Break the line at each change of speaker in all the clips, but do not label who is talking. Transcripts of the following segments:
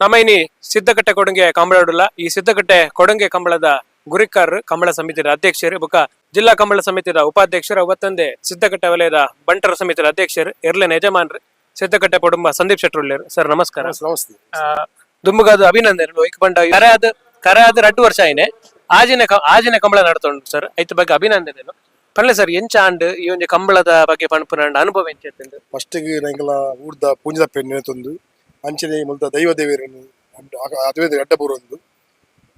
ನಮ್ಮ ಇನಿ ಸಿದ್ದಕಟ್ಟೆ ಕೊಡಂಗೆ ಕಂಬಳಡುಲ್ಲ ಈ ಸಿದ್ದಕಟ್ಟೆ ಕೊಡಂಗೆ ಕಂಬಳದ ಗುರಿಕಾರರು ಕಂಬಳ ಸಮಿತಿಯ ಅಧ್ಯಕ್ಷರು ಬೊಕ್ಕ ಜಿಲ್ಲಾ ಕಂಬಳ ಸಮಿತಿಯ ಉಪಾಧ್ಯಕ್ಷರು ಅವತ್ತಂದೆ ಸಿದ್ದಕಟ್ಟೆ ವಲಯದ ಬಂಟರ ಸಮಿತಿಯ ಅಧ್ಯಕ್ಷರು ಎರ್ಲಿನ ಯಜಮಾನ್ರು ಸಿದ್ದಕಟ್ಟೆ ಪೊಡುಂಬ ಸಂದೀಪ್ ಶೆಟ್ಟಿ ಸರ್ ನಮಸ್ಕಾರ.
ನಮಸ್ತೆ.
ದುಂಬುಗಾದ ಅಭಿನಂದನೆ ಐಕ್ ಬಂಡ ಕರೆ ಆದ 2 ವರ್ಷ ಆಯ್ನೆ ಆಜಿನ ಕಂಬಳ ನಡ್ತೊಂಡು ಸರ್ ಐತ ಬಗ್ಗೆ ಅಭಿನಂದನೆ ಪನ್ಲೆ ಸರ್ ಎಂಚ ಆಂಡ್ ಈ ಒಂದು ಕಂಬಳದ ಬಗ್ಗೆ ಪಣಪುನ ಅನುಭವ ಎಂಚ
ಫಸ್ಟ್ ನಂಗೆಲ ಊರ್ದ ಪೂಂಜದ ಪೆಣ್ಣೆ ತಂದು ಅಂಚನೆ ಮುಲ್ದ ದೈವ ದೇವರನ್ನು ಅದುವೇ ಅಡ್ಡಪೂರೊಂದು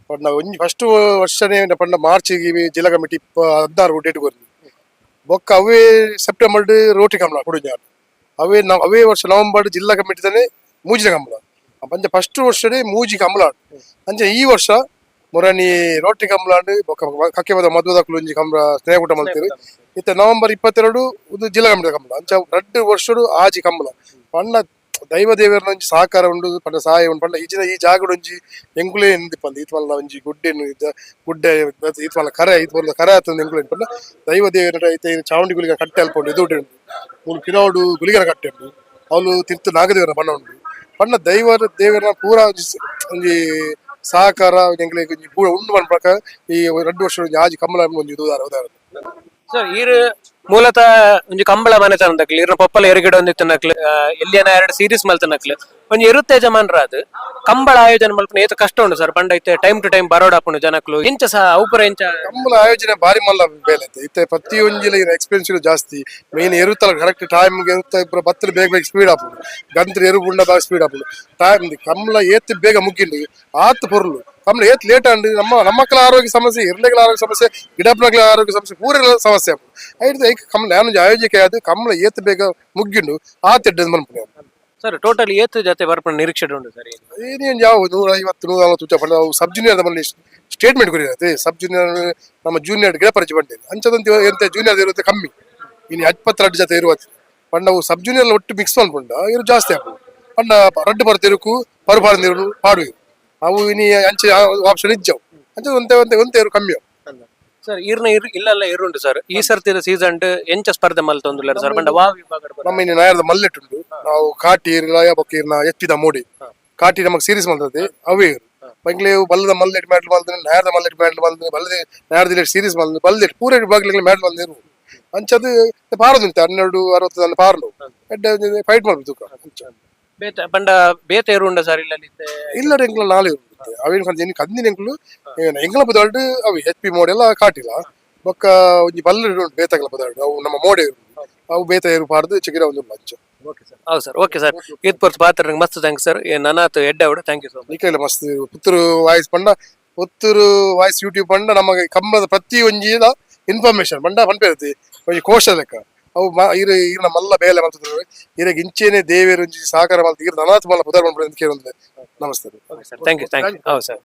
ಪಂಡ ಒಂಜಿ ಫಸ್ಟ್ ವರ್ಷನೇ ಪಂಡ ಮಾರ್ಚ್ ಜಿಲ್ಲಾ ಕಮಿಟಿ 16 ಡೇಟ್ ಕೊರ್ಲಿ ಬೊಕ್ಕ ಅವೇ ಸೆಪ್ಟೆಂಬರ್ ರೋಟಿ ಕಂಬಳ ಕೊಡುಜಾರು ಅವೇ ವರ್ಷ ನವೆಂಬರ್ ಜಿಲ್ಲಾ ಕಮಿಟಿ ತಾನೆ ಮೂಜಿನ ಕಂಬಳ ಪಂಚ ಫಸ್ಟ್ ವರ್ಷನೇ ಮೂಜಿ ಕಂಬಳ ಅಂಚೆ ಈ ವರ್ಷ ಮೊರನಿ ರೋಟಿ ಕಂಬಳ ಕಕ್ಕೆ ಬದ ಮದುವೆ ಒಂಜಿ ಕಂಬಳ ಸ್ನೇಹಕೂಟ ಮಲ್ತೀರಿ ಇತ್ತ ನವೆಂಬರ್ 22 ಒಂದು ಜಿಲ್ಲಾ ಕಮಿಟಿ ಕಂಬಳ ಅಂಚ 2 ವರ್ಷಡು ಆಜಿ ಕಂಬಳ ಪಂಡ ದೈವ ದೇವರ ಒಂಜಿ ಸಹಕಾರ ಉಂಡು ಪಂಡ ಸಹಾಯ ಉಂಡು ಪಂಡ ಈ ಜಾಗಡು ಒಂಜಿ ಎಂಕುಲೆ ಎಂದಿಪ್ಪಂದ ಈತ್ಮಲ್ಲ ಒಂಜಿ ಗುಡ್ಡೆ ಈತ್ಮಲ್ಲ ಕರೆ ಕರೆ ಆತಂದು ಎಂಕುಲೆ ಪಂಡ ದೈವ ದೇವರ ಚಾವಂಡಿ ಗುಲಿಗ ಕಟ್ಟೆ ಅಲ್ಪಂಡು ಎದುರು ಉಂಟು ಮೂರು ಕಿನೋಡು ಗುಲಿಗರ ಕಟ್ಟೆ ಉಂಟು ಅವಳು ತಿರ್ತು ನಾಗದೇವರ ಬಣ್ಣ ಉಂಟು ಪಂಡ ದೇವರ ಪೂರ ಒಂಜಿ ಸಹಕಾರ ಎಂಕ್ಲೆಗ್ ಪೂರ ಉಂಡು ಪಂಡ ಈ 2 ವರ್ಷ ಆಜಿ ಕಮಲ ಒಂಜಿ ಉದಾರ
ಸರ್ ಈರ್ ಮೂಲತಃ ಒಂಜಿ ಕಂಬಳ ಮನೆತನದಕ್ಲು ಇರ್ನ ಪೊಪ್ಪಲ ಎರಗಿಡ ಒಂದಿತ್ತನಕ್ಲು ಎಲ್ಲಿಯನ 2 ಸೀರೀಸ್ ಮಲ್ತನಕ್ಲು ಒಂಜಿ ಇರುತ್ತೆ ಯಜಮಾನ್ರಾದ್ ಕಂಬಳ ಆಯೋಜನೆ ಮಲ್ಪನ ಏತ ಕಷ್ಟ ಉಂಡು ಸರ್ ಪಂಡ ಐತೆ ಟೈಮ್ ಟು ಟೈಮ್ ಬರೋಡಾಪುಂಡು ಜನಕ್ಲು ಇಂಚ ಸಹ ಔಪರ ಇಂಚ
ಕಂಬಳ ಆಯೋಜನೆ ಬಾರಿ ಮಲ್ಲ ಬೇಲೆ ಇತ್ತೆ ಪ್ರತಿ ಒಂಜಿಲ ಎಕ್ಸ್ಪೆನ್ಸಿವ್ ಜಾಸ್ತಿ ಮೇನ್ ಎರುತ್ತಲ್ಲ ಕರೆಕ್ಟ್ ಟೈಮ್ಗೆ ಎರುತ್ತ ಬತ್ತಲು ಬೇಗ ಸ್ಪೀಡ್ ಆಪುಂಡು ಗಂತ್ರ ಎರು ಬುಂಡ ಬಾಗ ಸ್ಪೀಡ್ ಆಪುಂಡು ಟೈಮ್ ಕಂಬಳ ಏತ್ ಬೇಗ ಮುಗಿಂಡು ಆತ್ ಪೊರ್ಲು ಕಂಬಳ ಏತ್ ಲೇಟ್ ಅಂಡು ನಮ್ಮ ಮಕ್ಕಳ ಆರೋಗ್ಯ ಸಮಸ್ಯೆ ಇರ್ಲೆಗಳ ಆರೋಗ್ಯ ಸಮಸ್ಯೆ ಗಿಡಪ್ಲಗಳ ಆರೋಗ್ಯ ಸಮಸ್ಯೆ ಪೂರ ಸಮಸ್ಯೆ ಆಪುಂಡು ಐದು ಕಂಬಳ ನಾನು ಆಯೋಜಕ ಆದ ಕಂಬಳ ಏತ್ ಬೇಗ ಮುಗಿಂಡು ಆತ್ ಎಡ್ಡದ ಮನ್ಪುಣ
ಸರ್ ಟೋಟಲ್ ಏತ್ ಜೊತೆ ಬರ್ಪಣ ನಿರೀಕ್ಷೆ ಉಂಟು ಸರ್
ಏನೇನು ಯಾವ 150 140 ಪಂಡ ಸಬ್ ಜೂನಿಯರ್ ನಮ್ಮಲ್ಲಿ ಸ್ಟೇಟ್ಮೆಂಟ್ ಕೊರಿಯತ್ತೆ ಸಬ್ ಜೂನಿಯರ್ ನಮ್ಮ ಜೂನಿಯರ್ ಗಿಡ ಪರಿಚಯ ಬಂದಿದೆ ಅಂಚದಂತ ಎಂತ ಜೂನಿಯರ್ ಇರುತ್ತೆ ಕಮ್ಮಿ ಇನ್ನು 72 ಜೊತೆ ಇರುವತ್ತು ಪಂಡ ಅವು ಸಬ್ ಜೂನಿಯರ್ ಒಟ್ಟು ಮಿಕ್ಸ್ ಮಾಡ್ಕೊಂಡ ಇರು ಜಾಸ್ತಿ ಆಗ್ಬೋದು ಪಂಡ ರಡ್ಡು ಬರ್ತಿರುಕು ಪರುಪಾರ ನೀರು ಪಾಡು ಅವು ಇನಿ ಅಂಚೆ ಆಪ್ಷನ್ ಇಜ್ಜವು ಅಂಚೆ ಒಂತೆ ಇರು ಕಮ್ಮಿ
ಸರ್ ಈರ್ನ ಇಲ್ಲೆಲ್ಲ ಇರುಂಟು ಸರ್ ಈ ಸರ್ತಿದ ಸೀಸನ್ ಎಂಚ ಸ್ಪರ್ಧೆ ಮಲ್ತೊಂದುಲ್ಲಾರ ಸರ್ ಬಂಡ ವಾವ್ ವಿಭಾಗ
ನಮ್ಮ ಇನ್ನು ನಾಯರದ ಮಲ್ಲೆಟ್ಟುಂಡು ನಾವು ಕಾಟಿ ಲಯ ಬೊಕ್ಕೀರ್ನ ಎತ್ತಿದ ಮೋಡಿ ಕಾಟಿ ನಮಗೆ ಸೀರೀಸ್ ಮಲ್ತದೆ ಅವೇ ಬಂಗ್ಲೆ ಬಲ್ಲದ ಮಲ್ಲೆಟ್ ಮ್ಯಾಟ್ಲ್ ಮಲ್ತದೆ ನಾಯರದ ಮಲ್ಲೆಟ್ ಮ್ಯಾಟ್ಲ್ ಮಲ್ತದೆ ಬಲ್ಲದೆ ನಾಯರದ ಸೀರೀಸ್ ಮಲ್ತದೆ ಬಲ್ಲೆಟ್ ಪೂರ ವಿಭಾಗಗಳಿಗೆ ಮ್ಯಾಟ್ಲ್ ಮಲ್ದಿರು ಅಂಚದು ಪಾರದುಂಟು 12 60 ಪಾರ್ಲು ಫೈಟ್ ಮಾಡ್ಬೇಕು
ಬೇತೆ ಪಂಡ ಬೇತೆ ಇರುಂಡ ಸರ್
ಇಲ್ಲ ಎಂಕ್ಲ ನಾಳೆ ಇರುತ್ತೆ ಅವೇನು ಕಂದಿನ ಎಂಕ್ಲು ಎಂಕ್ಲ ಪದಾರ್ಡ್ ಅವು HP ಮೋಡಿ ಎಲ್ಲ ಕಾಟಿಲ್ಲ ಬೊಕ್ಕ ಒಂಜಿ ಬಲ್ಲ ಉಂಟು ಬೇತಗಳ ಪದಾರ್ಡ್ ಅವು ನಮ್ಮ ಮೋಡೆ ಅವು ಬೇತ ಏರು ಪಾರ್ದು ಚಿಗಿರ ಒಂದು ಲಂಚ
ಹೌದು sir okay sir Eid purse ಪಾತ್ರ ಮಸ್ತ್ ಥ್ಯಾಂಕ್ಸ್ ಸರ್ ನನಾತ್ ಎಡ್ಡ ಅವಡು ಥ್ಯಾಂಕ್ ಯು ಸೊ ಮಚ್
ನಿಕೈಲ ಮಸ್ತ್ ಪುತ್ತೂರು ವಾಯ್ಸ್ ಪಂಡ ಪುತ್ತೂರು ವಾಯ್ಸ್ ಯೂಟ್ಯೂಬ್ ಪಂಡ ನಮಗೆ ಕಂಬದ ಪ್ರತಿ ಒಂಜಿದ ಇನ್ಫಾರ್ಮೇಶನ್ ಪಂಡ ಪಂಪೇರ್ತಿ ಒಂಜಿ ಕೋಶ ಲೆಕ್ಕ ಅವು ಈರ್ನ ಮಲ್ಲ ಬೇಲೆ ಮಲ್ತಿದ್ರು ಇರಗೆ ಇಂಚೆನೆ ದೇವೇರು ಸಹಕಾರ ಮಲ್ತ ಈರ್ ನನಾತ್ ಮಲ್ಲ ಪುದಾರ್ ಮಾಡ್ಬಿಡ ಅಂತ ಕೇಳೊಂದು ನಮಸ್ತೆ
ಥ್ಯಾಂಕ್ ಯು ಹೌದು ಸರ್